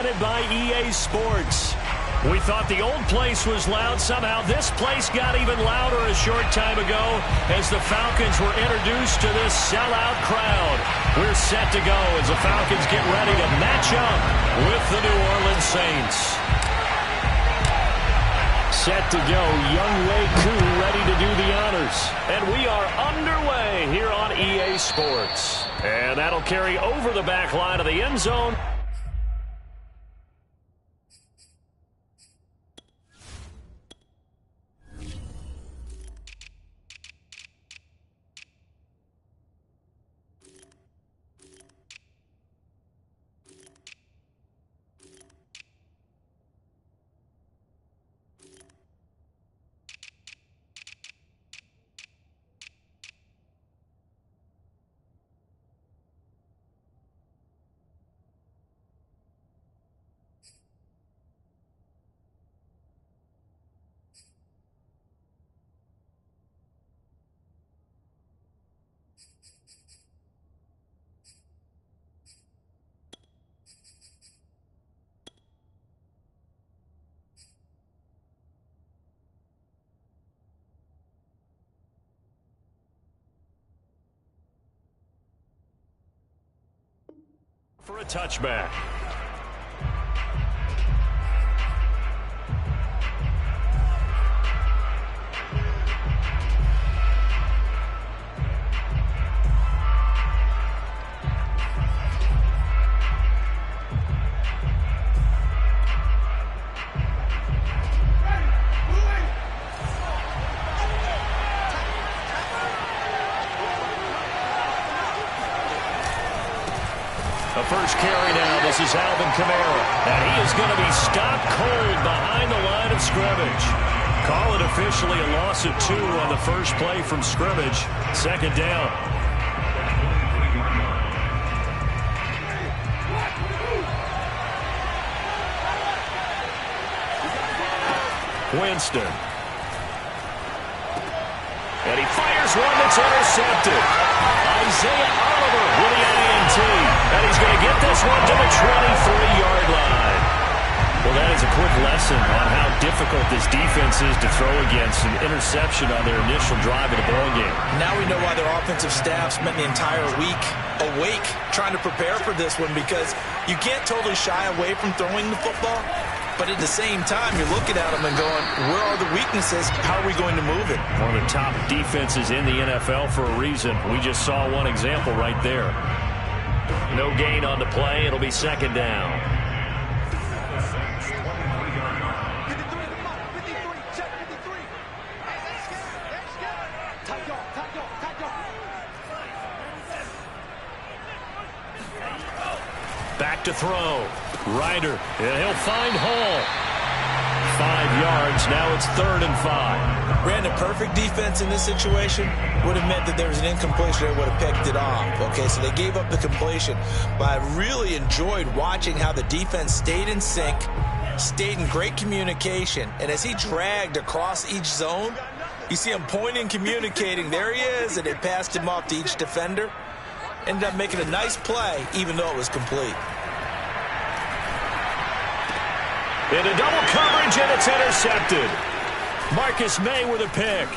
By EA Sports. We thought the old place was loud. Somehow this place got even louder a short time ago as the Falcons were introduced to this sellout crowd. We're set to go as the Falcons get ready to match up with the New Orleans Saints. Set to go, Younghoe Koo ready to do the honors. And we are underway here on EA Sports. And that'll carry over the back line of the end zone. For a touchback. The first carry now, this is Alvin Kamara, and he is going to be stopped cold behind the line of scrimmage. Call it officially a loss of 2 on the first play from scrimmage. Second down. Winston. And he fires one that's intercepted. Isaiah Oliver with the INT. And he's going to get this one to the 23-yard line. Well, that is a quick lesson on how difficult this defense is to throw against. An interception on their initial drive of the ballgame. Now we know why their offensive staff spent the entire week awake trying to prepare for this one, because you can't totally shy away from throwing the football. But at the same time, you're looking at them and going, where are the weaknesses? How are we going to move it? One of the top defenses in the NFL for a reason. We just saw one example right there. No gain on the play. It'll be second down. Back to throw. Ryder, and he'll find Hall. 5 yards. Now it's 3rd and 5. Brandon, perfect defense in this situation would have meant that there was an incompletion that would have picked it off. Okay, so they gave up the completion. But I really enjoyed watching how the defense stayed in sync, stayed in great communication. And as he dragged across each zone, you see him pointing, communicating. There he is, and they passed him off to each defender. Ended up making a nice play, even though it was complete. Into double coverage, and it's intercepted. Marcus May with a pick.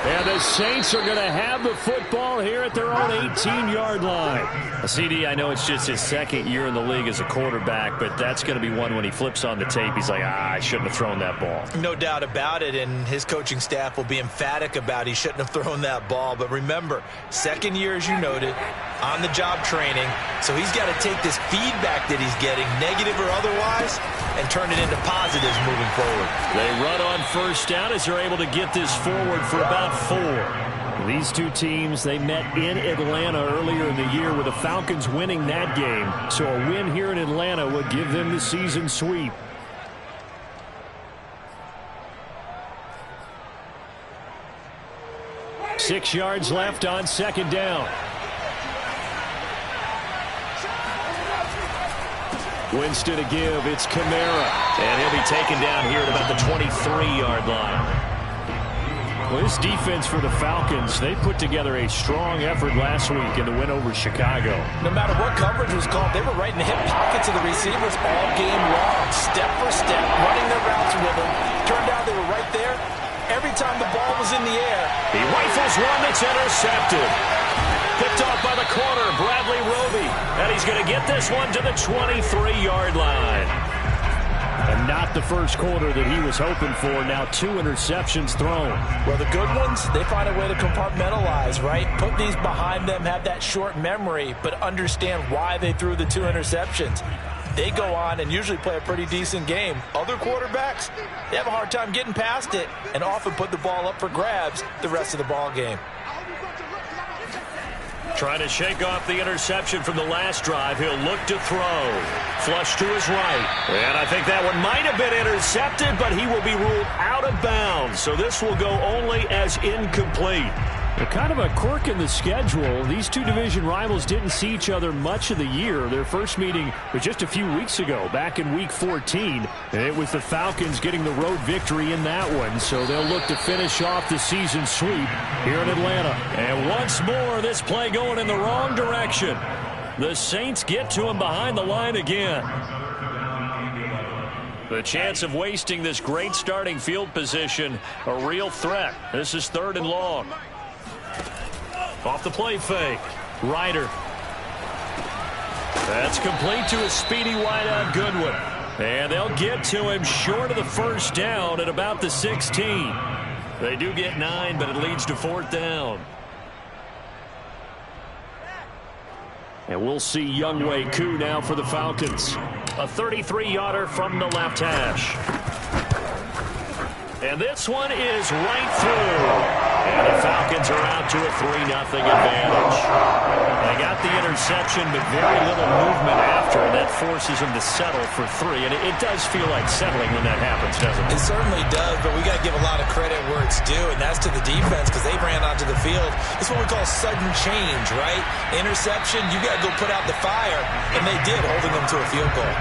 And the Saints are going to have the football here at their own 18-yard line. CD, I know it's just his second year in the league as a quarterback, but that's going to be one when he flips on the tape. He's like, I shouldn't have thrown that ball. No doubt about it, and his coaching staff will be emphatic about he shouldn't have thrown that ball. But remember, second year, as you noted, on-the-job training, so he's got to take this feedback that he's getting, negative or otherwise, and turn it into positives moving forward. They run on first down as they're able to get this forward for about 4. These two teams, they met in Atlanta earlier in the year with the Falcons winning that game. So a win here in Atlanta would give them the season sweep. Six yards left on second down. Winston to give. It's Kamara. And he'll be taken down here at about the 23-yard line. Well, this defense for the Falcons, they put together a strong effort last week in the win over Chicago. No matter what coverage was called, they were right in the hip pockets of the receivers all game long, step for step, running their routes with them. Turned out they were right there every time the ball was in the air. He rifles one that's intercepted. Picked off by the corner, Bradley Roby. And he's going to get this one to the 23-yard line. And not the first quarter that he was hoping for. Now 2 interceptions thrown. Well, the good ones, they find a way to compartmentalize, right? Put these behind them, have that short memory, but understand why they threw the 2 interceptions. They go on and usually play a pretty decent game. Other quarterbacks, they have a hard time getting past it and often put the ball up for grabs the rest of the ball game. Trying to shake off the interception from the last drive. He'll look to throw. Flush to his right. And I think that one might have been intercepted, but he will be ruled out of bounds. So this will go only as incomplete. Kind of a quirk in the schedule. These two division rivals didn't see each other much of the year. Their first meeting was just a few weeks ago, back in Week 14. And it was the Falcons getting the road victory in that one. So they'll look to finish off the season sweep here in Atlanta. And once more, this play going in the wrong direction. The Saints get to him behind the line again. The chance of wasting this great starting field position, a real threat. This is 3rd and long. Off the play fake. Ryder. That's complete to a speedy wideout Goodwin. And they'll get to him short of the first down at about the 16. They do get 9, but it leads to 4th down. And we'll see Younghoe Koo now for the Falcons. A 33-yarder from the left hash. And this one is right through. And the Falcons are out to a 3-0 advantage. They got the interception, but very little movement after, and that forces them to settle for 3. And it does feel like settling when that happens, doesn't it? It certainly does, but we got to give a lot of credit where it's due, and that's to the defense because they ran onto the field. It's what we call sudden change, right? Interception, you got to go put out the fire, and they did, holding them to a field goal.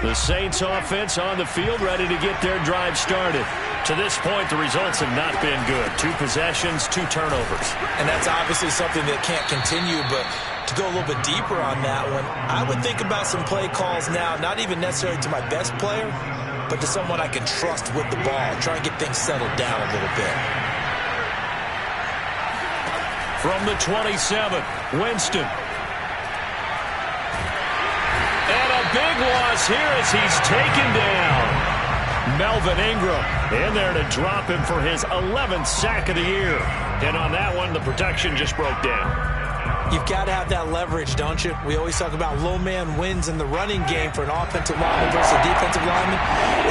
The Saints offense on the field, ready to get their drive started. To this point, the results have not been good. 2 possessions, 2 turnovers. And that's obviously something that can't continue, but to go a little bit deeper on that one, I would think about some play calls now, not even necessarily to my best player, but to someone I can trust with the ball. Try and get things settled down a little bit. From the 27, Winston. Big loss here as he's taken down. Melvin Ingram in there to drop him for his 11th sack of the year. And on that one, the protection just broke down. You've got to have that leverage, don't you? We always talk about low man wins in the running game for an offensive lineman versus a defensive lineman.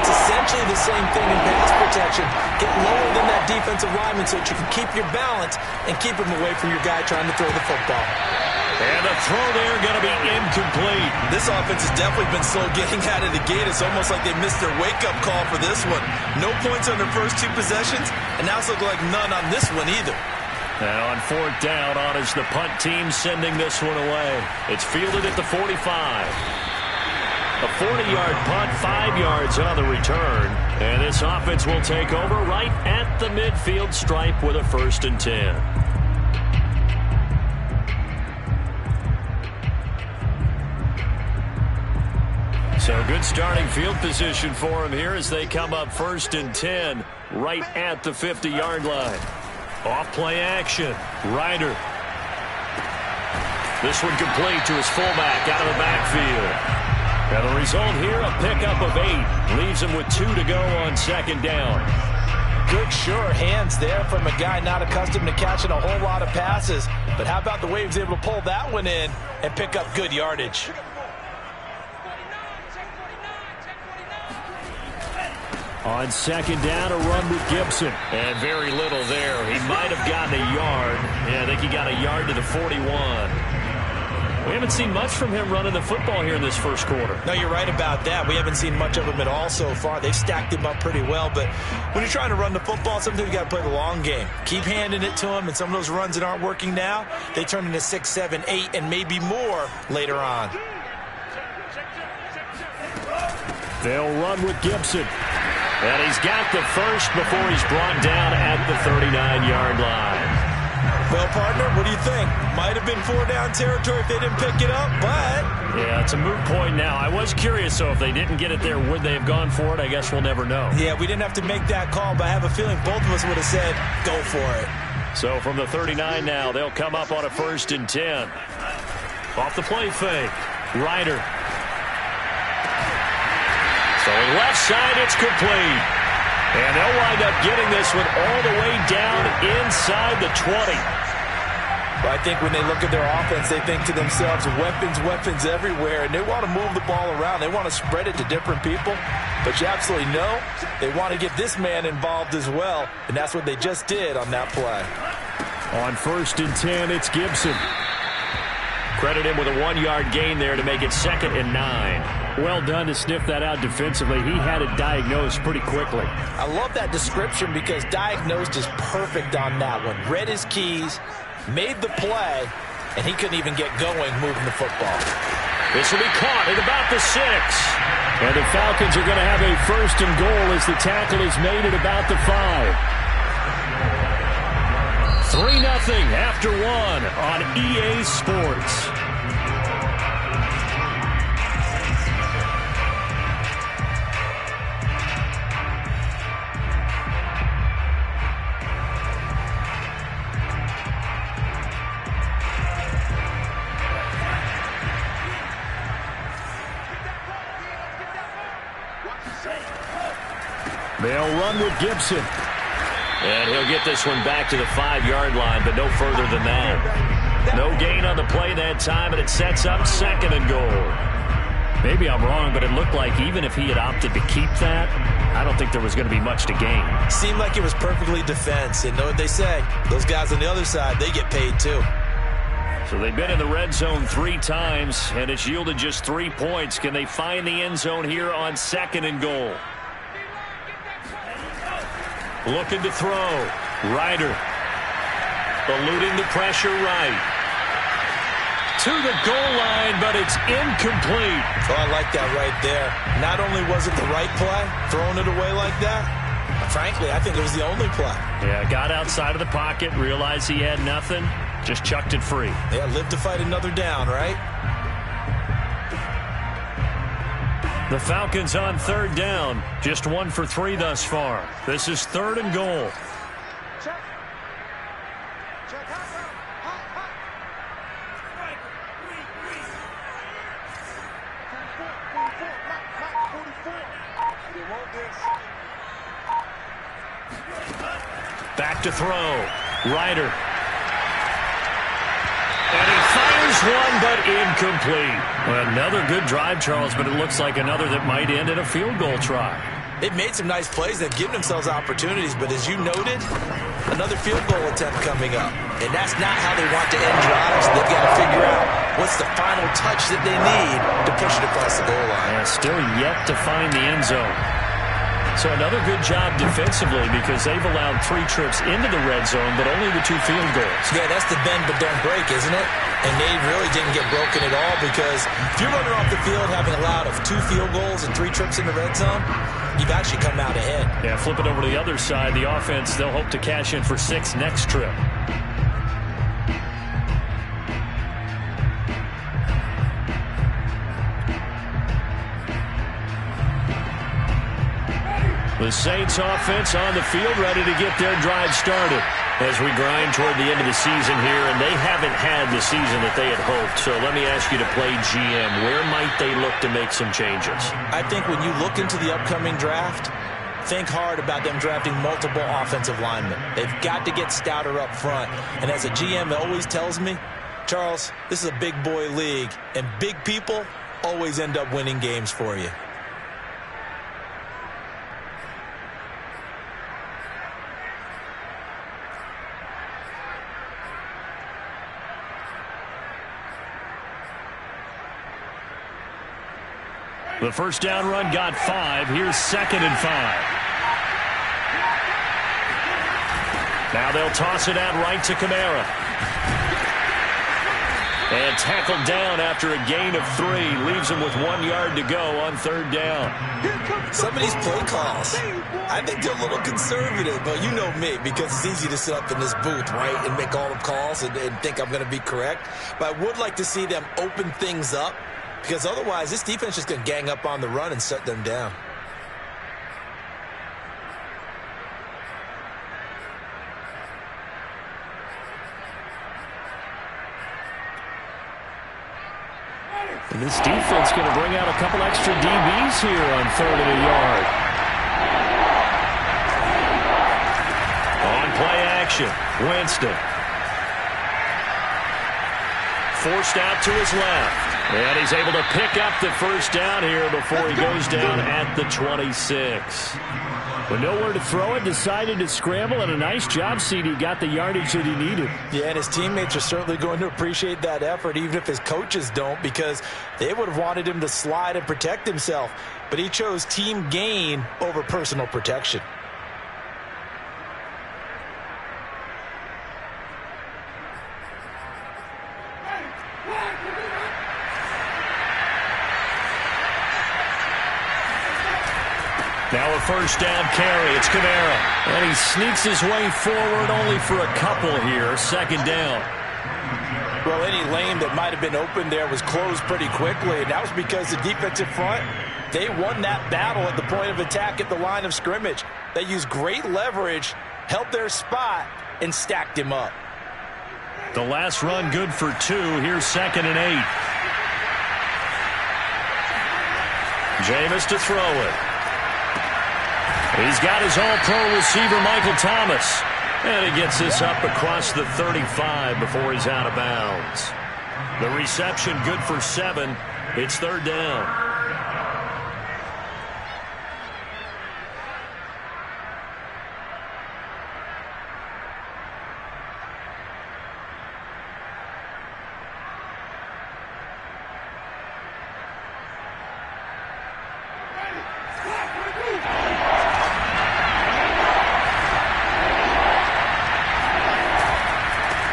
It's essentially the same thing in pass protection. Get lower than that defensive lineman so that you can keep your balance and keep him away from your guy trying to throw the football. And the throw there going to be incomplete. This offense has definitely been slow getting out of the gate. It's almost like they missed their wake-up call for this one. No points on their first 2 possessions, and now it's looking like none on this one either. Now on 4th down, on is the punt team sending this one away. It's fielded at the 45. A 40-yard punt, 5 yards on the return. And this offense will take over right at the midfield stripe with a 1st and 10. So good starting field position for him here as they come up 1st and 10 right at the 50-yard line. Off play action. Ryder. This one complete to his fullback out of the backfield. And the result here, a pickup of 8. Leaves him with 2 to go on 2nd down. Good sure hands there from a guy not accustomed to catching a whole lot of passes. But how about the way he was able to pull that one in and pick up good yardage? On 2nd down, a run with Gibson. And very little there. He might have gotten a yard. Yeah, I think he got a yard to the 41. We haven't seen much from him running the football here in this first quarter. No, you're right about that. We haven't seen much of him at all so far. They've stacked him up pretty well, but when you're trying to run the football, sometimes you got to play the long game. Keep handing it to him, and some of those runs that aren't working now, they turn into 6, 7, 8, and maybe more later on. They'll run with Gibson. And he's got the first before he's brought down at the 39-yard line. Well, partner, what do you think? Might have been 4-down territory if they didn't pick it up, but... Yeah, it's a moot point now. I was curious, so if they didn't get it there, would they have gone for it? I guess we'll never know. Yeah, we didn't have to make that call, but I have a feeling both of us would have said, go for it. So from the 39 now, they'll come up on a 1st and 10. Off the play fake. Ryder. Throwing left side, it's complete. And they'll wind up getting this one all the way down inside the 20. Well, I think when they look at their offense, they think to themselves, weapons, weapons everywhere, and they want to move the ball around. They want to spread it to different people. But you absolutely know they want to get this man involved as well, and that's what they just did on that play. On 1st and 10, it's Gibson. Credit him with a 1-yard gain there to make it 2nd and 9. Well done to sniff that out defensively. He had it diagnosed pretty quickly. I love that description because diagnosed is perfect on that one. Read his keys, made the play, and he couldn't even get going moving the football. This will be caught at about the 6. And the Falcons are going to have a 1st and goal as the tackle is made at about the 5. 3-0 after 1 on EA Sports. They'll run with Gibson. And he'll get this one back to the 5-yard line, but no further than that. No gain on the play that time, and it sets up 2nd and goal. Maybe I'm wrong, but it looked like even if he had opted to keep that, I don't think there was going to be much to gain. Seemed like it was perfectly defense. And know what they say? Those guys on the other side, they get paid too. So they've been in the red zone 3 times, and it's yielded just 3 points. Can they find the end zone here on 2nd and goal? Looking to throw. Ryder. Eluding the pressure right. To the goal line, but it's incomplete. Oh, I like that right there. Not only was it the right play, throwing it away like that, frankly, I think it was the only play. Yeah, got outside of the pocket, realized he had nothing, just chucked it free. Yeah, live to fight another down, right? The Falcons on 3rd down. Just 1 for 3 thus far. This is 3rd and goal. Back to throw. Ryder. And he fires one, but incomplete. Well, another good drive, Charles, but it looks like another that might end in a field goal try. They've made some nice plays. They've given themselves opportunities, but as you noted, another field goal attempt coming up. And that's not how they want to end drives. They've got to figure out what's the final touch that they need to push it across the goal line. Yeah, still yet to find the end zone. So another good job defensively because they've allowed 3 trips into the red zone, but only the 2 field goals. Yeah, that's the bend but don't break, isn't it? And they really didn't get broken at all because if you're running off the field having allowed of 2 field goals and 3 trips in the red zone, you've actually come out ahead. Yeah, flip it over to the other side. The offense, they'll hope to cash in for 6 next trip. The Saints offense on the field ready to get their drive started as we grind toward the end of the season here, and they haven't had the season that they had hoped. So let me ask you to play GM. Where might they look to make some changes? I think when you look into the upcoming draft, think hard about them drafting multiple offensive linemen. They've got to get stouter up front. And as a GM, it always tells me, Charles, this is a big boy league, and big people always end up winning games for you. The first down run got 5. Here's 2nd and 5. Now they'll toss it out right to Kamara. And tackled down after a gain of 3. Leaves him with 1 yard to go on 3rd down. Some of these play calls, I think they're a little conservative. But you know me, because it's easy to sit up in this booth, right, and make all the calls and think I'm going to be correct. But I would like to see them open things up, because otherwise this defense is going to gang up on the run and shut them down. And this defense going to bring out a couple extra DBs here on 3rd and a yard. On play action, Winston. Forced out to his left. And he's able to pick up the first down here before he goes down at the 26. With nowhere to throw it, decided to scramble, and a nice job, CD. Got the yardage that he needed. Yeah, and his teammates are certainly going to appreciate that effort, even if his coaches don't, because they would have wanted him to slide and protect himself. But he chose team gain over personal protection. Now a first down carry. It's Kamara. And he sneaks his way forward only for a couple here. 2nd down. Well, any lane that might have been open there was closed pretty quickly, and that was because the defensive front, they won that battle at the point of attack at the line of scrimmage. They used great leverage, held their spot, and stacked him up. The last run good for 2. Here's 2nd and 8. Jameis to throw it. He's got his all-pro receiver, Michael Thomas. And he gets this up across the 35 before he's out of bounds. The reception good for 7. It's 3rd down.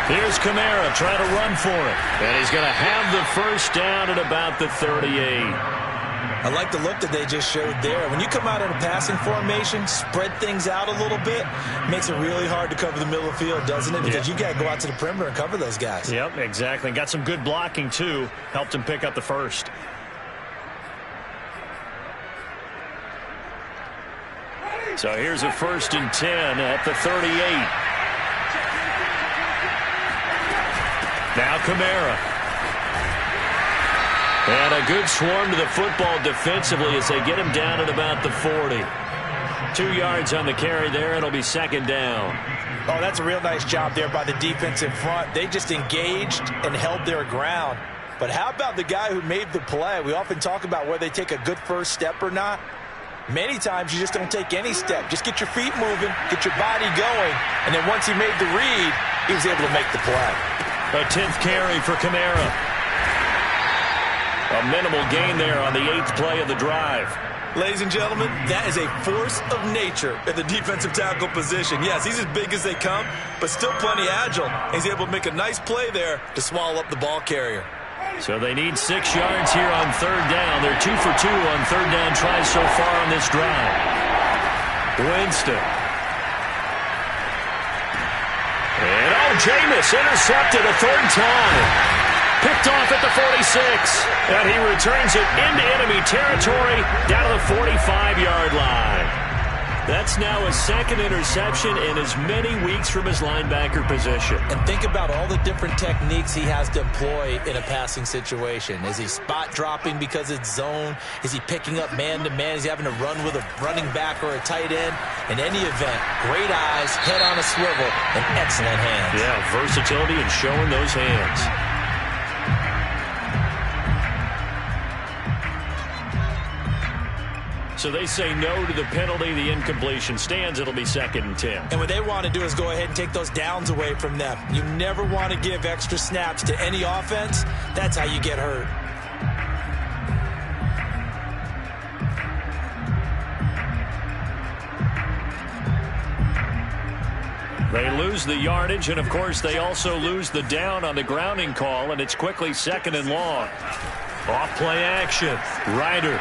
Here's Kamara trying to run for it. And he's going to have the first down at about the 38. I like the look that they just showed there. When you come out in a passing formation, spread things out a little bit, makes it really hard to cover the middle of the field, doesn't it? Because you got to go out to the perimeter and cover those guys. Yep, exactly. And got some good blocking, too. Helped him pick up the first. So here's a 1st and 10 at the 38. Now Kamara. And a good swarm to the football defensively as they get him down at about the 40. 2 yards on the carry there. It'll be 2nd down. Oh, that's a real nice job there by the defensive front. They just engaged and held their ground. But how about the guy who made the play? We often talk about whether they take a good first step or not. Many times you just don't take any step. Just get your feet moving, get your body going, and then once he made the read, he was able to make the play. A 10th carry for Kamara. A minimal gain there on the 8th play of the drive. Ladies and gentlemen, that is a force of nature at the defensive tackle position. Yes, he's as big as they come, but still plenty agile. He's able to make a nice play there to swallow up the ball carrier. So they need 6 yards here on 3rd down. They're 2 for 2 on 3rd down tries so far on this drive. Winston. And Jameis intercepted a 3rd time. Picked off at the 46. And he returns it into enemy territory down to the 45-yard line. That's now his 2nd interception in as many weeks from his linebacker position. And think about all the different techniques he has to employ in a passing situation. Is he spot dropping because it's zone? Is he picking up man-to-man? Is he having to run with a running back or a tight end? In any event, great eyes, head on a swivel, and excellent hands. Yeah, versatility and showing those hands. So they say no to the penalty. The incompletion stands. It'll be 2nd and 10. And what they want to do is go ahead and take those downs away from them. You never want to give extra snaps to any offense. That's how you get hurt. They lose the yardage, and, of course, they also lose the down on the grounding call, and it's quickly 2nd and long. Off-play action. Ryder.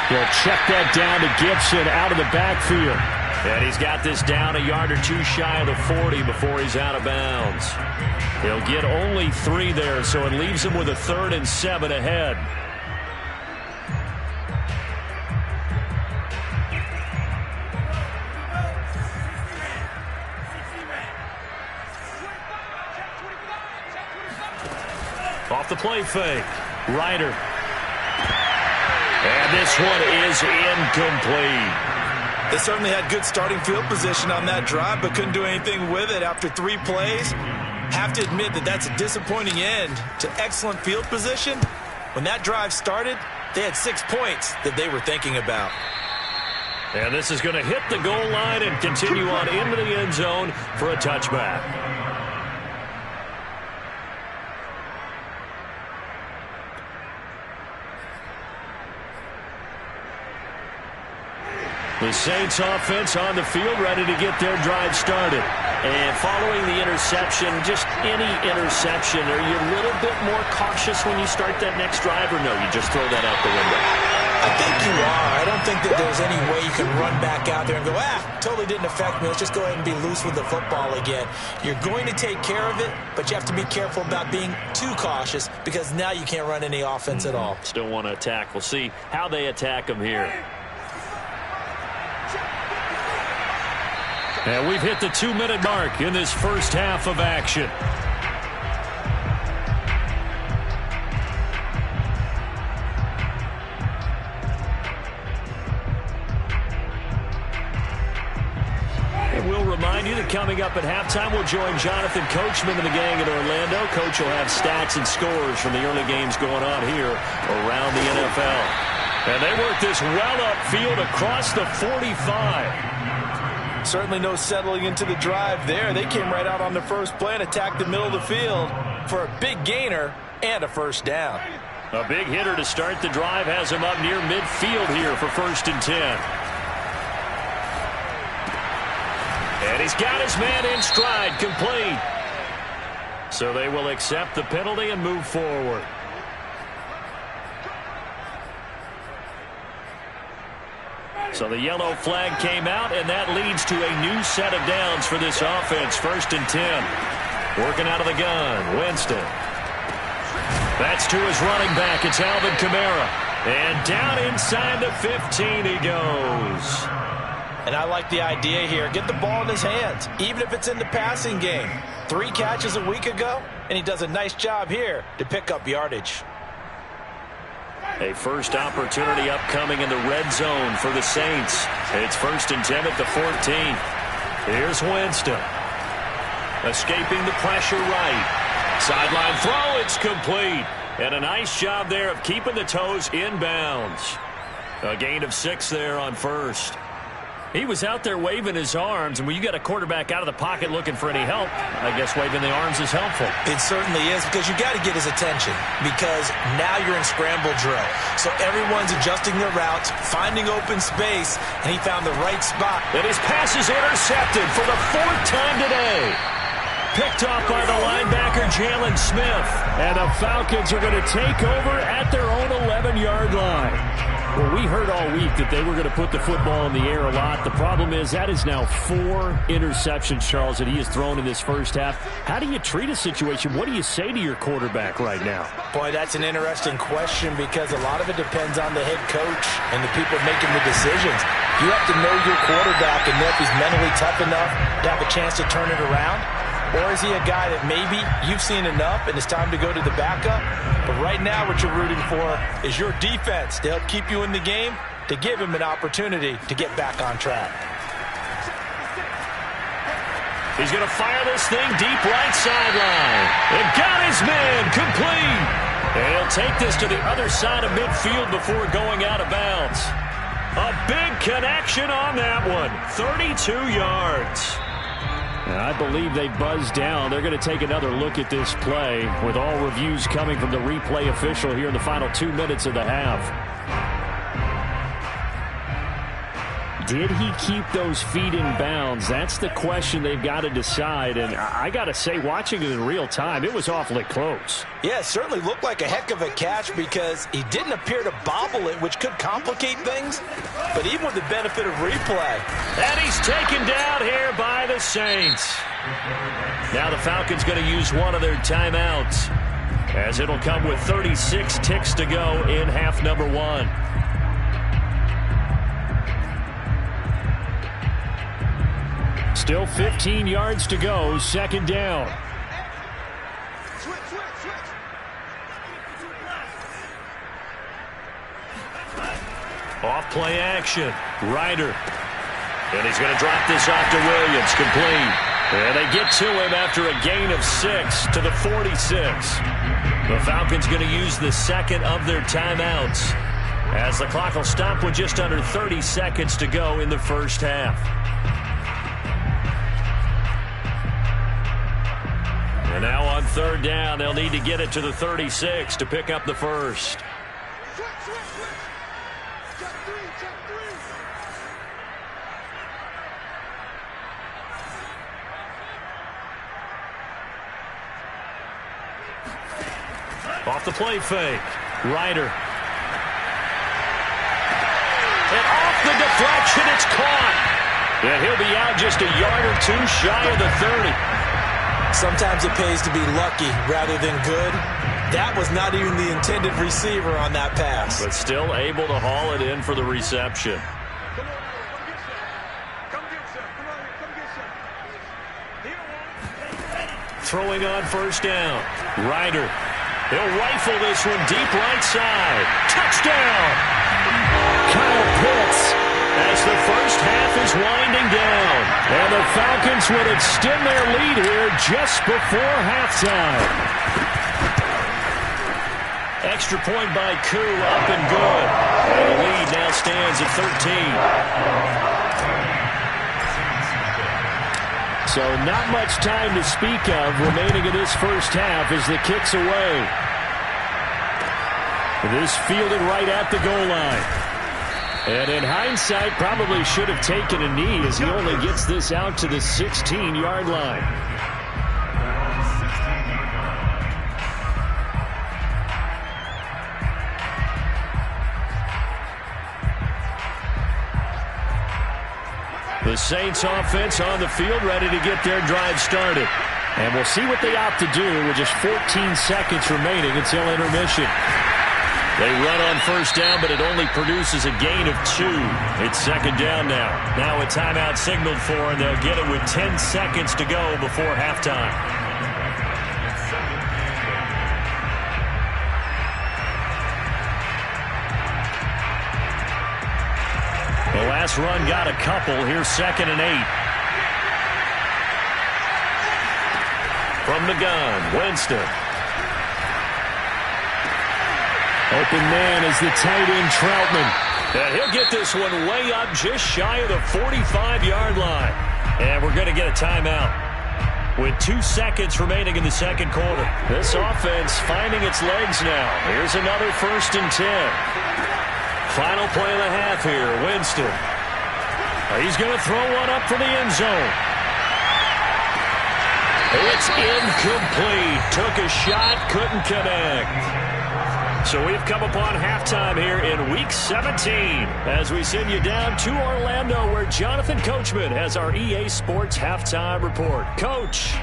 He'll check that down to Gibson out of the backfield. And he's got this down a yard or two shy of the 40 before he's out of bounds. He'll get only 3 there, so it leaves him with a 3rd and 7 ahead. Off the play fake. Ryder. And this one is incomplete. They certainly had good starting field position on that drive, but couldn't do anything with it after 3 plays. Have to admit that that's a disappointing end to excellent field position. When that drive started, they had 6 points that they were thinking about. And this is going to hit the goal line and continue on into the end zone for a touchback. The Saints offense on the field, ready to get their drive started. And following the interception, just any interception, are you a little bit more cautious when you start that next drive, or no, you just throw that out the window? I think you are. I don't think that there's any way you can run back out there and go, totally didn't affect me. Let's just go ahead and be loose with the football again. You're going to take care of it, but you have to be careful about being too cautious because now you can't run any offense at all. Still want to attack. We'll see how they attack them here. And we've hit the 2-minute mark in this first half of action. And we'll remind you that coming up at halftime, we'll join Jonathan Coachman and the gang in Orlando. Coach will have stats and scores from the early games going on here around the NFL. And they work this well upfield across the 45. Certainly no settling into the drive there. They came right out on the first play and attacked the middle of the field for a big gainer and a first down. A big hitter to start the drive has him up near midfield here for 1st and 10. And he's got his man in stride, complete. So they will accept the penalty and move forward. So the yellow flag came out, and that leads to a new set of downs for this offense. 1st and 10. Working out of the gun, Winston. That's to his running back. It's Alvin Kamara. And down inside the 15 he goes. And I like the idea here. Get the ball in his hands, even if it's in the passing game. 3 catches a week ago, and he does a nice job here to pick up yardage. A first opportunity upcoming in the red zone for the Saints. It's 1st and 10 at the 14. Here's Winston. Escaping the pressure right. Sideline throw, it's complete. And a nice job there of keeping the toes inbounds. A gain of 6 there on 1st. He was out there waving his arms, and when you got a quarterback out of the pocket looking for any help, I guess waving the arms is helpful. It certainly is, because you got to get his attention, because now you're in scramble drill. So everyone's adjusting their routes, finding open space, and he found the right spot. And his pass is intercepted for the 4th time today. Picked off by the linebacker, Jalen Smith. And the Falcons are going to take over at their own 11-yard line. Well, we heard all week that they were going to put the football in the air a lot. The problem is that is now 4 interceptions, Charles, that he has thrown in this first half. How do you treat a situation? What do you say to your quarterback right now? Boy, that's an interesting question, because a lot of it depends on the head coach and the people making the decisions. You have to know your quarterback and know if he's mentally tough enough to have a chance to turn it around. Or is he a guy that maybe you've seen enough and it's time to go to the backup? But right now what you're rooting for is your defense to help keep you in the game, to give him an opportunity to get back on track. He's going to fire this thing deep right sideline. And got his man complete. And he'll take this to the other side of midfield before going out of bounds. A big connection on that one. 32 yards. And I believe they buzzed down. They're going to take another look at this play, with all reviews coming from the replay official here in the final 2 minutes of the half. did he keep those feet in bounds? That's the question they've got to decide. And I got to say, watching it in real time, it was awfully close. Yeah, it certainly looked like a heck of a catch because he didn't appear to bobble it, which could complicate things. But even with the benefit of replay. And he's taken down here by the Saints. Now the Falcons going to use one of their timeouts, as it'll come with 36 ticks to go in half number 1. Still 15 yards to go, second down. Off play action. Ryder. And he's going to drop this off to Williams. Complete. And they get to him after a gain of 6 to the 46. The Falcons going to use the second of their timeouts, as the clock will stop with just under 30 seconds to go in the first half. And now on third down, they'll need to get it to the 36 to pick up the first. Off the play fake. Ryder. And off the deflection, it's caught. And he'll be out just a yard or two shy of the 30. Sometimes it pays to be lucky rather than good. That was not even the intended receiver on that pass. But still able to haul it in for the reception. Throwing on first down. Ryder. He'll rifle this one deep right side. Touchdown! Kyle Pitts, as the first half is winding down. And the Falcons would extend their lead here just before halftime. Extra point by Koo, up and good. And the lead now stands at 13. So not much time to speak of remaining in this first half as the kick's away. This fielded right at the goal line. And in hindsight, probably should have taken a knee as he only gets this out to the 16-yard line. The Saints offense on the field, ready to get their drive started. And we'll see what they opt to do with just 14 seconds remaining until intermission. They run on first down, but it only produces a gain of 2. It's second down now. Now a timeout signaled for, and they'll get it with 10 seconds to go before halftime. The last run got a couple. Here's 2nd and 8. From the gun, Winston. Open man is the tight end, Troutman. And he'll get this one way up just shy of the 45-yard line. And we're going to get a timeout with 2 seconds remaining in the second quarter. This offense finding its legs now. Here's another 1st and 10. Final play of the half here, Winston. He's going to throw one up for the end zone. It's incomplete. Took a shot, couldn't connect. So we've come upon halftime here in Week 17 as we send you down to Orlando, where Jonathan Coachman has our EA Sports Halftime Report. Coach.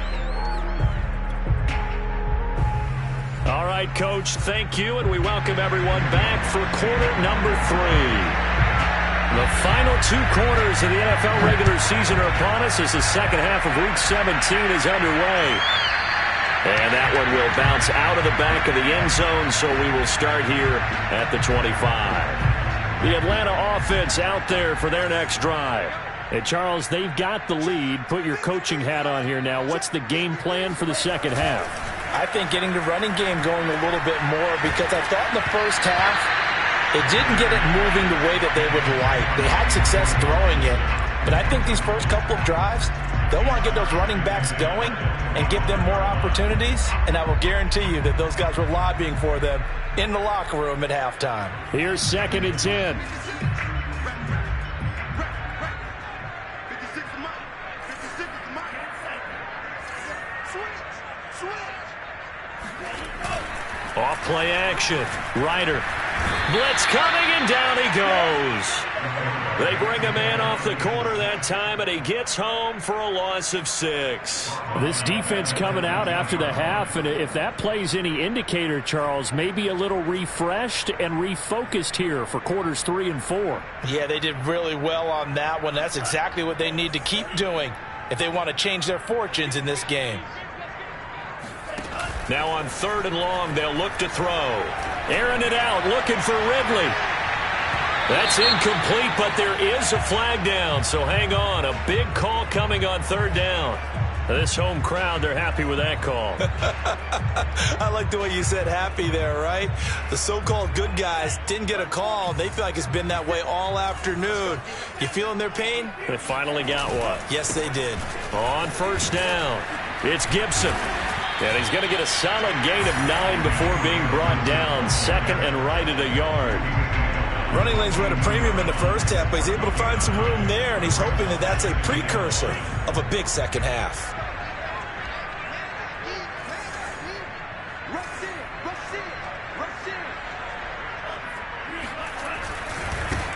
All right, Coach, thank you, and we welcome everyone back for quarter number 3. The final 2 quarters of the NFL regular season are upon us as the second half of Week 17 is underway. And that one will bounce out of the back of the end zone, so we will start here at the 25. The Atlanta offense out there for their next drive. Hey, Charles, they've got the lead. Put your coaching hat on here now. What's the game plan for the second half? I think getting the running game going a little bit more, because I thought in the first half it didn't get it moving the way that they would like. They had success throwing it, but I think these first couple of drives, they'll want to get those running backs going and give them more opportunities, and I will guarantee you that those guys were lobbying for them in the locker room at halftime. Here's 2nd and 10. Off play action. Ryder. Blitz coming, and down he goes. They bring a man off the corner that time, and he gets home for a loss of 6. This defense coming out after the half, and if that plays any indicator, Charles, maybe a little refreshed and refocused here for quarters 3 and 4. Yeah, they did really well on that one. That's exactly what they need to keep doing if they want to change their fortunes in this game. Now on 3rd and long, they'll look to throw. Airing it out, looking for Ridley. That's incomplete, but there is a flag down, so hang on. A big call coming on 3rd down. This home crowd, they're happy with that call. I like the way you said happy there, right? The so-called good guys didn't get a call. They feel like it's been that way all afternoon. You feeling their pain? They finally got one. Yes, they did. On 1st down, it's Gibson. And he's going to get a solid gain of 9 before being brought down. 2nd and right at a yard. Running lanes were at a premium in the first half, but he's able to find some room there, and he's hoping that that's a precursor of a big second half.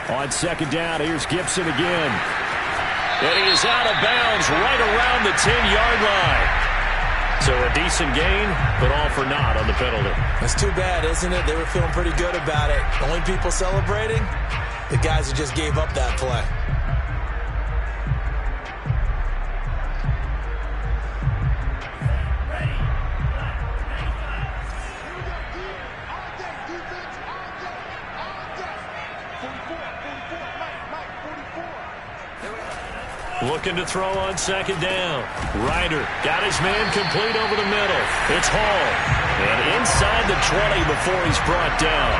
On 2nd down, here's Gibson again. And he is out of bounds right around the 10-yard line. So a decent gain, but all for naught on the penalty. It's too bad, isn't it? They were feeling pretty good about it. Only people celebrating, the guys who just gave up that play. Looking to throw on 2nd down. Ryder got his man complete over the middle. It's Hall. And inside the 20 before he's brought down.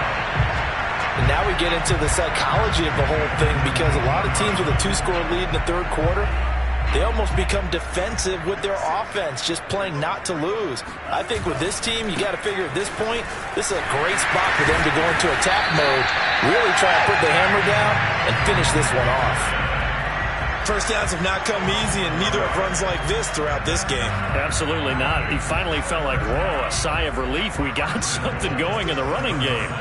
And now we get into the psychology of the whole thing, because a lot of teams with a 2-score lead in the 3rd quarter, they almost become defensive with their offense, just playing not to lose. I think with this team, you got to figure at this point, this is a great spot for them to go into attack mode, really try to put the hammer down and finish this one off. First downs have not come easy, and neither have runs like this throughout this game. Absolutely not. He finally felt like, whoa, a sigh of relief. We got something going in the running game.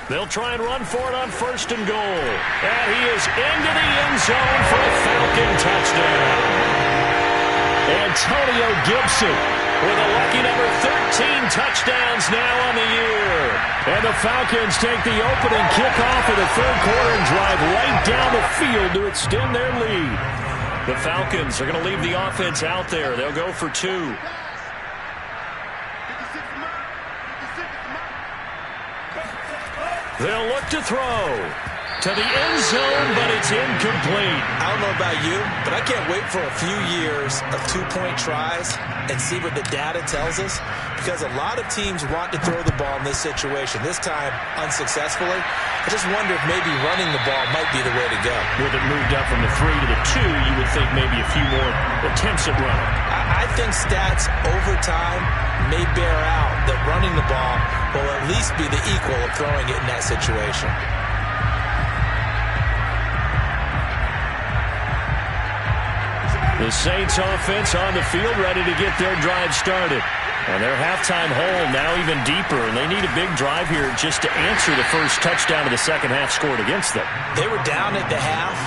They'll try and run for it on 1st and goal. And he is into the end zone for a Falcon touchdown. Antonio Gibson with a lucky number 13 touchdowns now on the year. And the Falcons take the opening kickoff of the 3rd quarter and drive right down the field to extend their lead. The Falcons are going to leave the offense out there. They'll go for 2. They'll look to throw to the end zone, but it's incomplete. I don't know about you, but I can't wait for a few years of 2-point tries and see what the data tells us, because a lot of teams want to throw the ball in this situation. This time, unsuccessfully. I just wonder if maybe running the ball might be the way to go. With it moved up from the 3 to the 2, you would think maybe a few more attempts at running. I think stats over time may bear out that running the ball will at least be the equal of throwing it in that situation. The Saints offense on the field, ready to get their drive started. And their halftime hole now even deeper, and they need a big drive here just to answer the first touchdown of the second half scored against them. They were down at the half.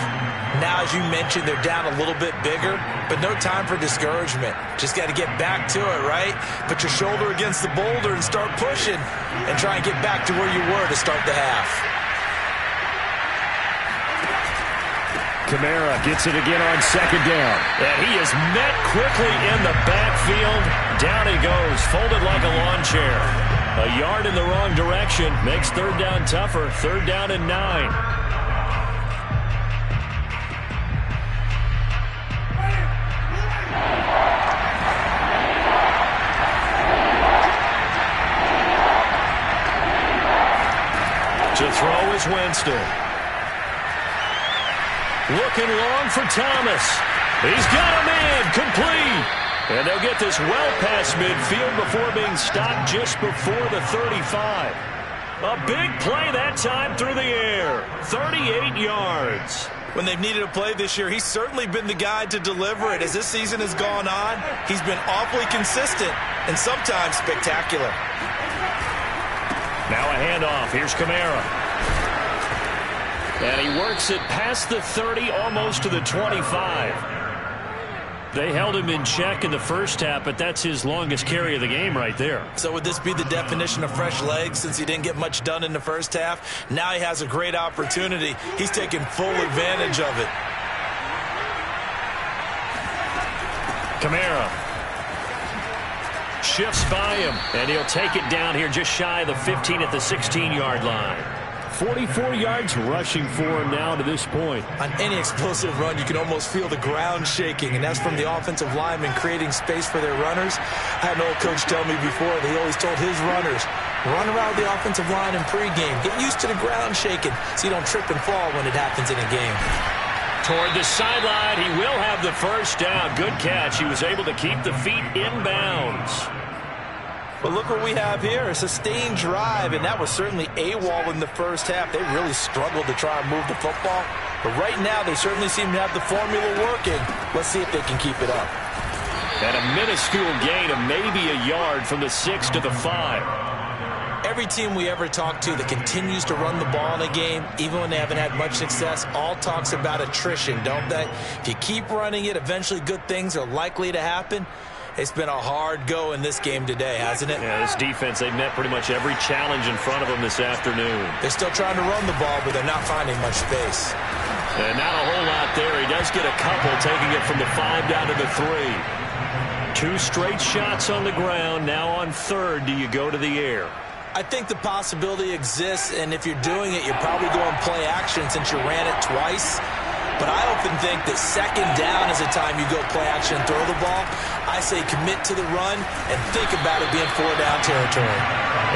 Now, as you mentioned, they're down a little bit bigger, but no time for discouragement. Just got to get back to it, right? Put your shoulder against the boulder and start pushing and try and get back to where you were to start the half. Kamara gets it again on 2nd down. And he is met quickly in the backfield. Down he goes, folded like a lawn chair. A yard in the wrong direction makes 3rd down tougher. 3rd down and 9. To throw is Winston. Looking long for Thomas. He's got him in. Complete. And they'll get this well past midfield before being stopped just before the 35. A big play that time through the air. 38 yards. When they've needed a play this year, he's certainly been the guy to deliver it. As this season has gone on, he's been awfully consistent and sometimes spectacular. Now a handoff. Here's Kamara. And he works it past the 30, almost to the 25. They held him in check in the first half, but that's his longest carry of the game right there. So would this be the definition of fresh legs since he didn't get much done in the first half? Now he has a great opportunity. He's taking full advantage of it. Kamara shifts by him, and he'll take it down here just shy of the 15 at the 16-yard line. 44 yards rushing for him now to this point. On any explosive run, you can almost feel the ground shaking, and that's from the offensive linemen creating space for their runners. I had an old coach tell me before that he always told his runners, run around the offensive line in pregame. Get used to the ground shaking so you don't trip and fall when it happens in a game. Toward the sideline, he will have the first down. Good catch. He was able to keep the feet in bounds. But look what we have here, a sustained drive, and that was certainly AWOL in the first half. They really struggled to try and move the football. But right now, they certainly seem to have the formula working. Let's see if they can keep it up. And a minuscule gain of maybe a yard from the 6 to the 5. Every team we ever talk to that continues to run the ball in a game, even when they haven't had much success, all talks about attrition, don't they? If you keep running it, eventually good things are likely to happen. It's been a hard go in this game today, hasn't it? Yeah, this defense, they've met pretty much every challenge in front of them this afternoon. They're still trying to run the ball, but they're not finding much space. And not a whole lot there. He does get a couple, taking it from the 5 down to the 3. 2 straight shots on the ground. Now on third, do you go to the air? I think the possibility exists, and if you're doing it, you're probably going play action since you ran it twice. But I often think that second down is the time you go play action and throw the ball. I say commit to the run and think about it being 4-down territory.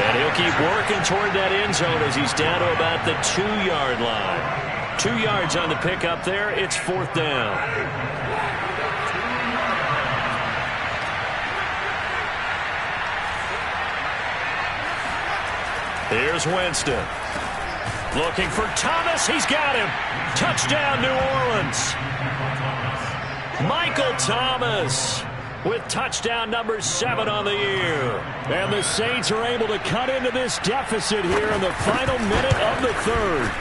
And he'll keep working toward that end zone as he's down to about the 2-yard line. 2 yards on the pickup there. It's 4th down. Here's Winston. Looking for Thomas. He's got him. Touchdown, New Orleans. Michael Thomas with touchdown number 7 on the year. And the Saints are able to cut into this deficit here in the final minute of the third.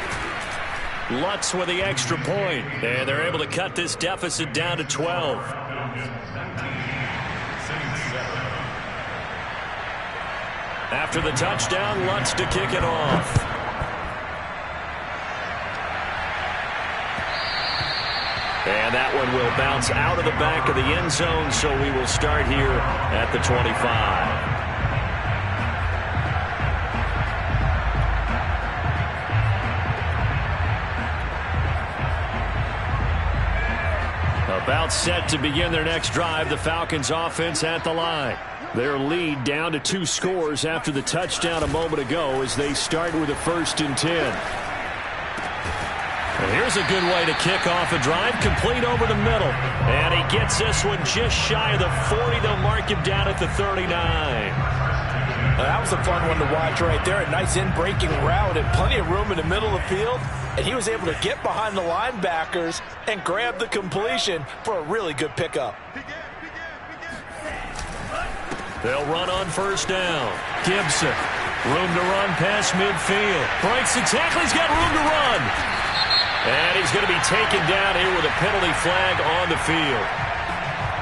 Lutz with the extra point. And they're able to cut this deficit down to 12. After the touchdown, Lutz to kick it off. And that one will bounce out of the back of the end zone, so we will start here at the 25. About set to begin their next drive, the Falcons offense at the line. Their lead down to 2 scores after the touchdown a moment ago as they start with a 1st and 10. And here's a good way to kick off a drive, complete over the middle. And he gets this one just shy of the 40. They'll mark him down at the 39. That was a fun one to watch right there. A nice in-breaking route and plenty of room in the middle of the field. And he was able to get behind the linebackers and grab the completion for a really good pickup. They'll run on 1st down. Gibson, room to run past midfield. Breaks the tackle. He's got room to run. And he's going to be taken down here with a penalty flag on the field.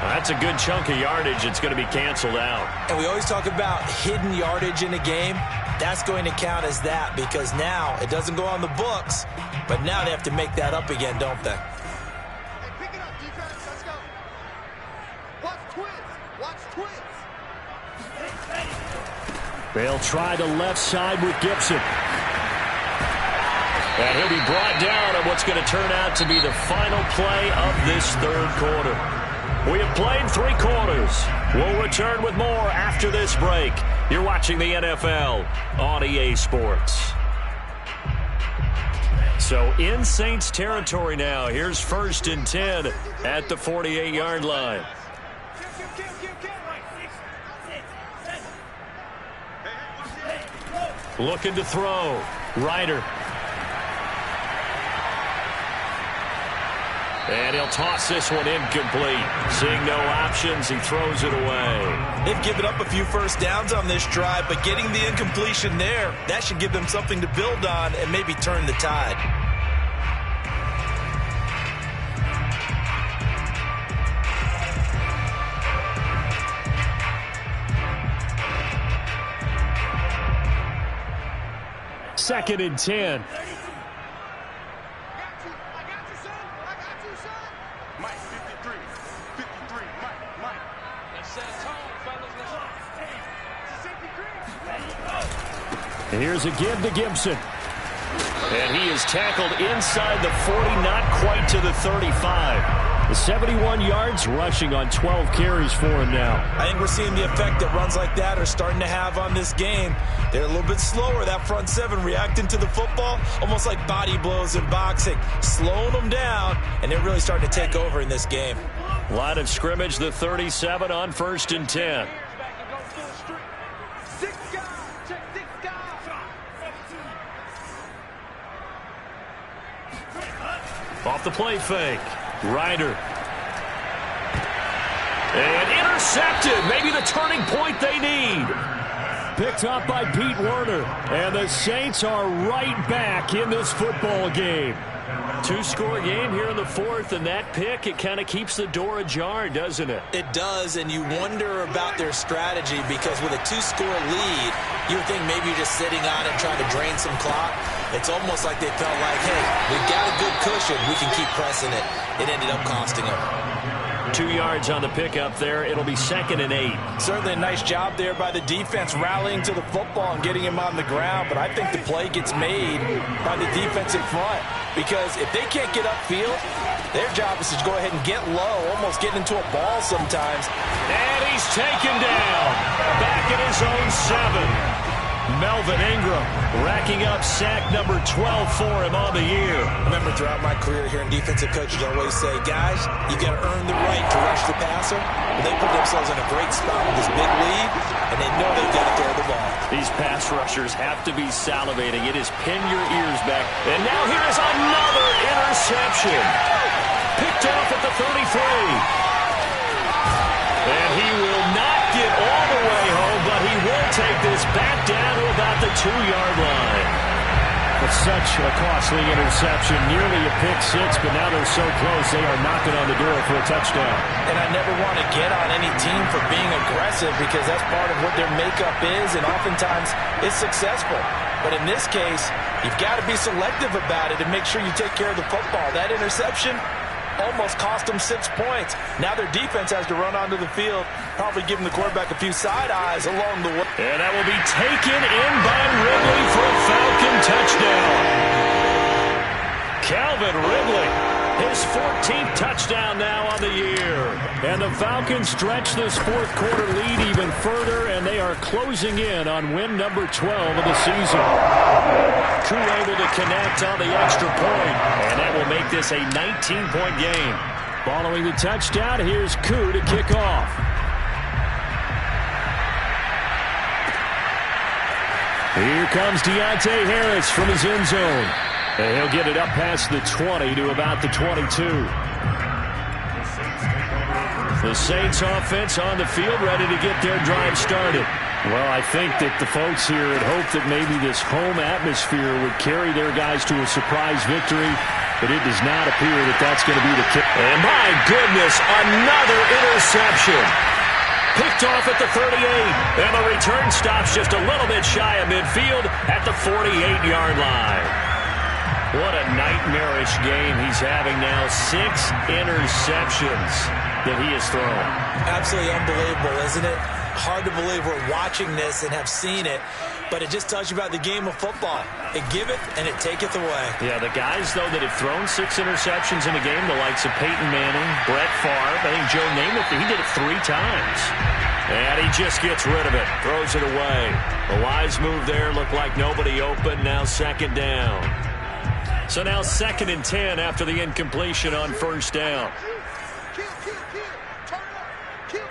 That's a good chunk of yardage. It's going to be canceled out. And we always talk about hidden yardage in a game. That's going to count as that because now it doesn't go on the books, but now they have to make that up again, don't they? Hey, pick it up, defense. Let's go. Watch twins. Watch twins. They'll try the left side with Gibson. And he'll be brought down on what's going to turn out to be the final play of this 3rd quarter. We have played 3 quarters. We'll return with more after this break. You're watching the NFL on EA Sports. So in Saints territory now. Here's 1st and 10 at the 48-yard line. Looking to throw. Ryder. And he'll toss this one incomplete. Seeing no options, he throws it away. They've given up a few first downs on this drive, but getting the incompletion there, that should give them something to build on and maybe turn the tide. Second and 10. And here's a give to Gibson. And he is tackled inside the 40, not quite to the 35. The 71 yards, rushing on 12 carries for him now. I think we're seeing the effect that runs like that are starting to have on this game. They're a little bit slower, that front seven, reacting to the football, almost like body blows in boxing, slowing them down, and they're really starting to take over in this game. Line of scrimmage, the 37 on 1st and 10. Off the play fake. Ryder. And intercepted. Maybe the turning point they need. Picked up by Pete Werner. And the Saints are right back in this football game. Two-score game here in the fourth, and that pick, it kind of keeps the door ajar, doesn't it? It does, and you wonder about their strategy because with a two-score lead, you would think maybe you're just sitting on it trying to drain some clock. It's almost like they felt like, hey, we've got a good cushion. We can keep pressing it. It ended up costing them. 2 yards on the pickup there. It'll be 2nd and 8. Certainly a nice job there by the defense rallying to the football and getting him on the ground, but I think the play gets made by the defensive front because if they can't get upfield, their job is to go ahead and get low, almost get into a ball sometimes. And he's taken down back at his own 7. Melvin Ingram racking up sack number 12 for him on the year. I remember throughout my career hearing defensive coaches always say, guys, you got to earn the right to rush the passer. But they put themselves in a great spot with this big lead, and they know they've got to throw the ball. These pass rushers have to be salivating. It is pin your ears back. And now here is another interception. Picked off at the 33. And he will not get all the way home, but he will take this back down to about the 2-yard line. It's such a costly interception, nearly a pick six, but now they're so close they are knocking on the door for a touchdown. And I never want to get on any team for being aggressive because that's part of what their makeup is, and oftentimes it's successful. But in this case, you've got to be selective about it and make sure you take care of the football. That interception almost cost them 6 points. Now their defense has to run onto the field, probably giving the quarterback a few side eyes along the way. And that will be taken in by Ridley for a Falcon touchdown. Calvin Ridley, his 14th touchdown now on the year. And the Falcons stretch this fourth quarter lead even further, and they are closing in on win number 12 of the season. Koo able to connect on the extra point, and that will make this a 19-point game. Following the touchdown, here's Koo to kick off. Here comes Deontay Harris from his end zone. And he'll get it up past the 20 to about the 22. The Saints offense on the field, ready to get their drive started. Well, I think that the folks here had hoped that maybe this home atmosphere would carry their guys to a surprise victory, but it does not appear that that's going to be the case. And my goodness, another interception. Picked off at the 38, and the return stops just a little bit shy of midfield at the 48-yard line. What a nightmarish game he's having now. 6 interceptions that he has thrown. Absolutely unbelievable, isn't it? Hard to believe we're watching this and have seen it, but it just tells you about the game of football. It giveth and it taketh away. Yeah, the guys, though, that have thrown 6 interceptions in a game, the likes of Peyton Manning, Brett Favre, I think Joe Namath, he did it 3 times. And he just gets rid of it, throws it away. The wise move there, looked like nobody open, now 2nd down. So now 2nd and 10 after the incompletion on 1st down. Kill. Turn up. Kill.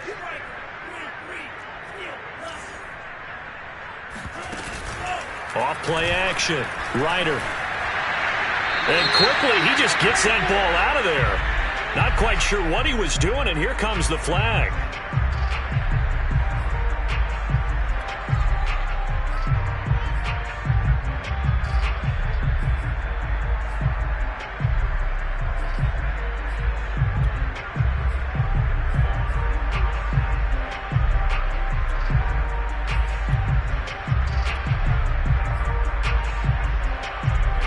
Off play action. Ryder. And quickly, he just gets that ball out of there. Not quite sure what he was doing, and here comes the flag.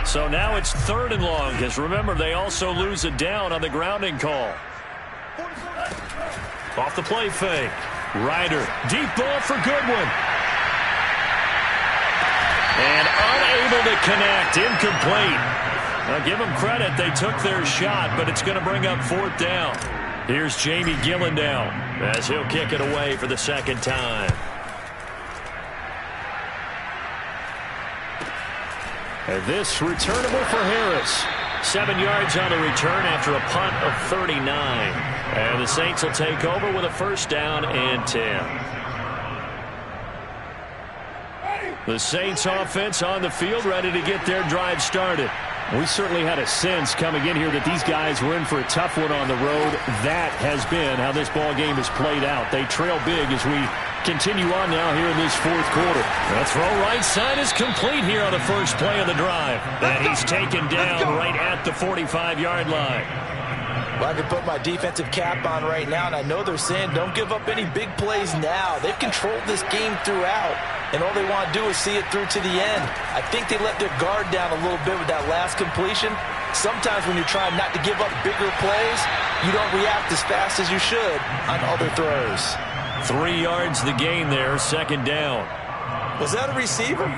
So now it's 3rd and long, because remember, they also lose a down on the grounding call. Off the play fake. Ryder, deep ball for Goodwin. And unable to connect, incomplete. Now give them credit, they took their shot, but it's going to bring up 4th down. Here's Jamie Gillendown as he'll kick it away for the 2nd time. And this returnable for Harris. 7 yards on the return after a punt of 39. And the Saints will take over with a 1st down and 10. The Saints offense on the field, ready to get their drive started. We certainly had a sense coming in here that these guys were in for a tough one on the road. That has been how this ball game has played out. They trail big as we continue on now here in this 4th quarter. The throw right side is complete here on the first play of the drive. And he's taken down right at the 45-yard line. Well, I can put my defensive cap on right now, and I know they're saying don't give up any big plays now. They've controlled this game throughout, and all they want to do is see it through to the end. I think they let their guard down a little bit with that last completion. Sometimes when you're trying not to give up bigger plays, you don't react as fast as you should on other throws. 3 yards the gain there, 2nd down. Was that a receiver?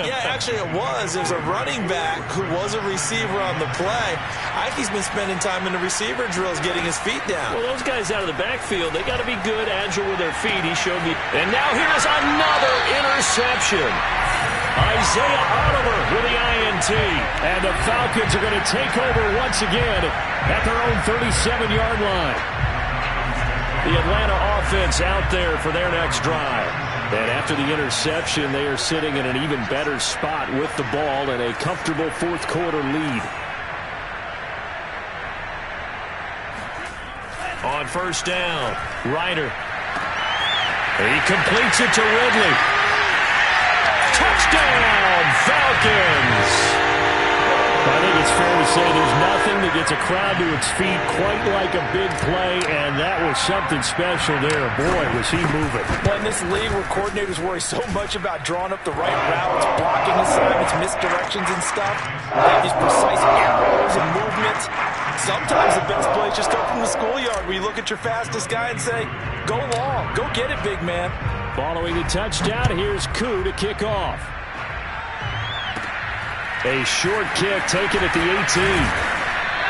Yeah, actually it was. There's a running back who was a receiver on the play. Ike's been spending time in the receiver drills getting his feet down. Well, those guys out of the backfield, they got to be good, agile with their feet. He showed me. And now here's another interception. Isaiah Oliver with the INT. And the Falcons are going to take over once again at their own 37-yard line. The Atlanta offense out there for their next drive. And after the interception, they are sitting in an even better spot with the ball and a comfortable 4th quarter lead. On 1st down, Ryder. He completes it to Ridley. Touchdown, Falcons! I think it's fair to say there's nothing that gets a crowd to its feet quite like a big play, and that was something special there. Boy, was he moving. Well, in this league where coordinators worry so much about drawing up the right routes, blocking assignments, misdirections and stuff, they have these precise arrows and movements. Sometimes the best plays just come from the schoolyard where you look at your fastest guy and say, go long, go get it, big man. Following the touchdown, here's Koo to kick off. A short kick taken at the 18.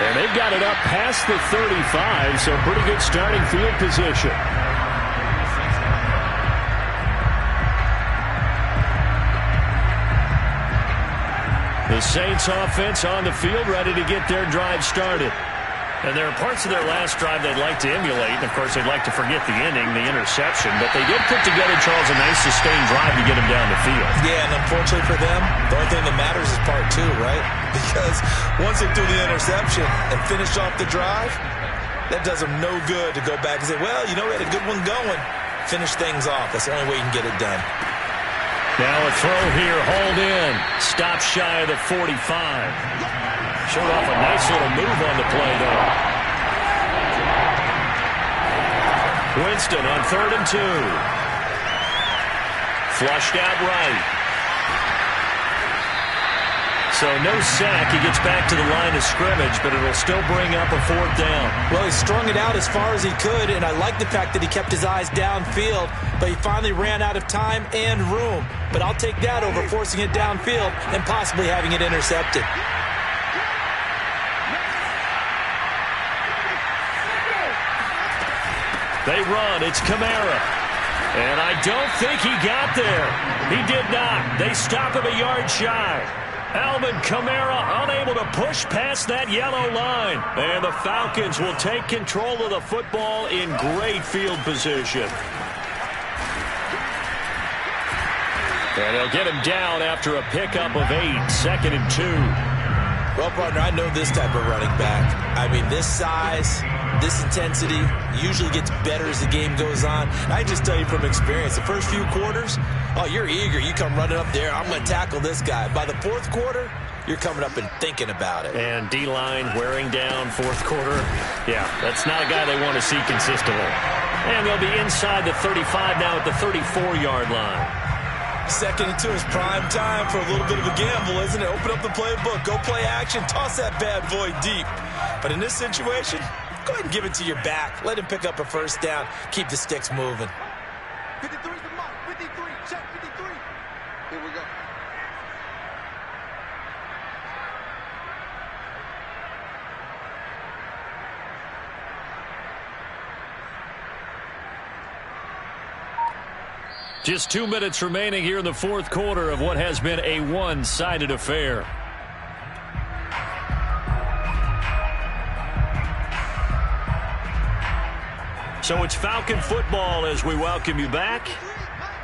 And they've got it up past the 35, so pretty good starting field position. The Saints offense on the field, ready to get their drive started. And there are parts of their last drive they'd like to emulate. And, of course, they'd like to forget the ending, the interception. But they did put together, Charles, a nice sustained drive to get them down the field. Yeah, and unfortunately for them, the only thing that matters is part 2, right? Because once they threw the interception and finished off the drive, that does them no good to go back and say, well, you know, we had a good one going. Finish things off. That's the only way you can get it done. Now a throw here, hauled in. Stop shy of the 45. Showed off a nice little move on the play, though. Winston on 3rd and 2. Flushed out right. So no sack. He gets back to the line of scrimmage, but it'll still bring up a 4th down. Well, he strung it out as far as he could, and I like the fact that he kept his eyes downfield, but he finally ran out of time and room. But I'll take that over forcing it downfield and possibly having it intercepted. They run. It's Kamara. And I don't think he got there. He did not. They stop him a yard shy. Alvin Kamara unable to push past that yellow line. And the Falcons will take control of the football in great field position. And they'll get him down after a pickup of 8, 2nd and 2. Well, partner, I know this type of running back. I mean, this size, this intensity usually gets better as the game goes on. I just tell you from experience, the first few quarters, oh, you're eager. You come running up there, I'm going to tackle this guy. By the fourth quarter, you're coming up and thinking about it. And D-line wearing down fourth quarter. Yeah, that's not a guy they want to see consistently. And they'll be inside the 35 now at the 34-yard line. 2nd and 2 is prime time for a little bit of a gamble, isn't it? Open up the playbook, go play action, toss that bad boy deep. But in this situation, go ahead and give it to your back. Let him pick up a first down. Keep the sticks moving. 53's the mark. 53. Check 53. Here we go. Just 2 minutes remaining here in the fourth quarter of what has been a one-sided affair. So it's Falcon football as we welcome you back.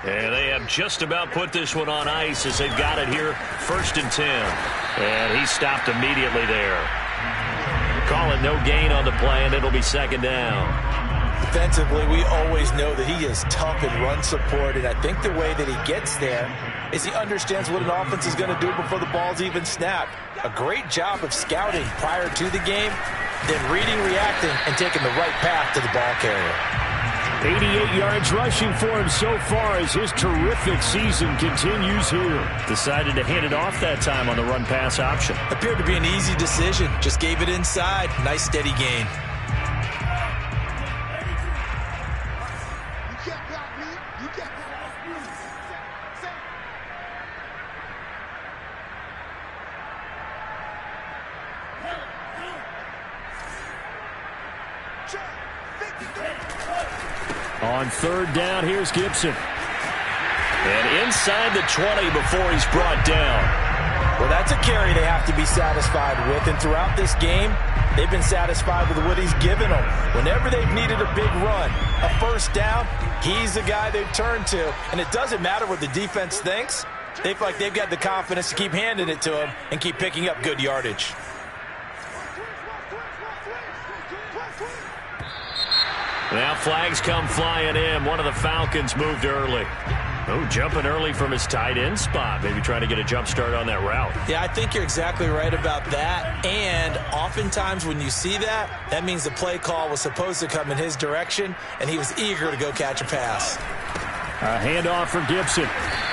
And they have just about put this one on ice as they've got it here, 1st and 10. And he stopped immediately there. Call it no gain on the play, and it'll be 2nd down. Defensively, we always know that he is tough in run support, and I think the way that he gets there is he understands what an offense is going to do before the ball's even snapped. A great job of scouting prior to the game, then reading, reacting, and taking the right path to the ball carrier. 88 yards rushing for him so far as his terrific season continues here. Decided to hand it off that time on the run-pass option. Appeared to be an easy decision. Just gave it inside. Nice, steady gain. On 3rd down, here's Gibson. And inside the 20 before he's brought down. Well, that's a carry they have to be satisfied with. And throughout this game, they've been satisfied with what he's given them. Whenever they've needed a big run, a first down, he's the guy they've turned to. And it doesn't matter what the defense thinks. They feel like they've got the confidence to keep handing it to him and keep picking up good yardage. Now flags come flying in. One of the Falcons moved early. Oh, jumping early from his tight end spot. Maybe trying to get a jump start on that route. Yeah, I think you're exactly right about that. And oftentimes when you see that, that means the play call was supposed to come in his direction, and he was eager to go catch a pass. A handoff for Gibson.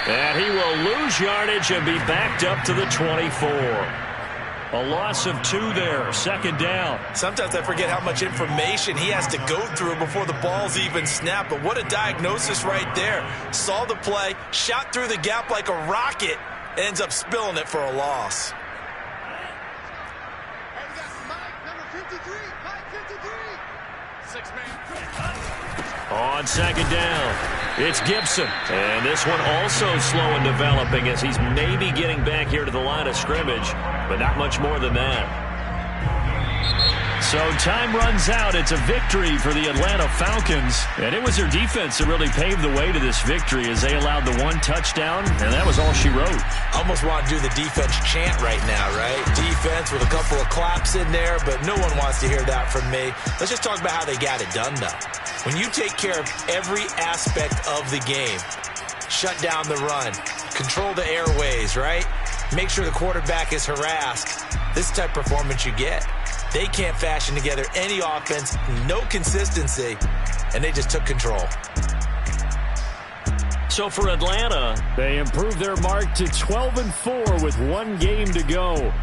And he will lose yardage and be backed up to the 24. A loss of 2 there, 2nd down. Sometimes I forget how much information he has to go through before the ball's even snapped. But what a diagnosis right there. Saw the play, shot through the gap like a rocket, ends up spilling it for a loss. Hey, we got Mike, number 53. Mike 53. 6-man. On 2nd down, it's Gibson. And this one also slow and developing as he's maybe getting back here to the line of scrimmage, but not much more than that. So time runs out. It's a victory for the Atlanta Falcons. And it was their defense that really paved the way to this victory as they allowed the 1 touchdown, and that was all she wrote. Almost want to do the defense chant right now, right? Defense with a couple of claps in there, but no one wants to hear that from me. Let's just talk about how they got it done, though. When you take care of every aspect of the game, shut down the run, control the airways, right? Make sure the quarterback is harassed. This type of performance you get. They can't fashion together any offense, no consistency, and they just took control. So for Atlanta, they improved their mark to 12-4 with 1 game to go.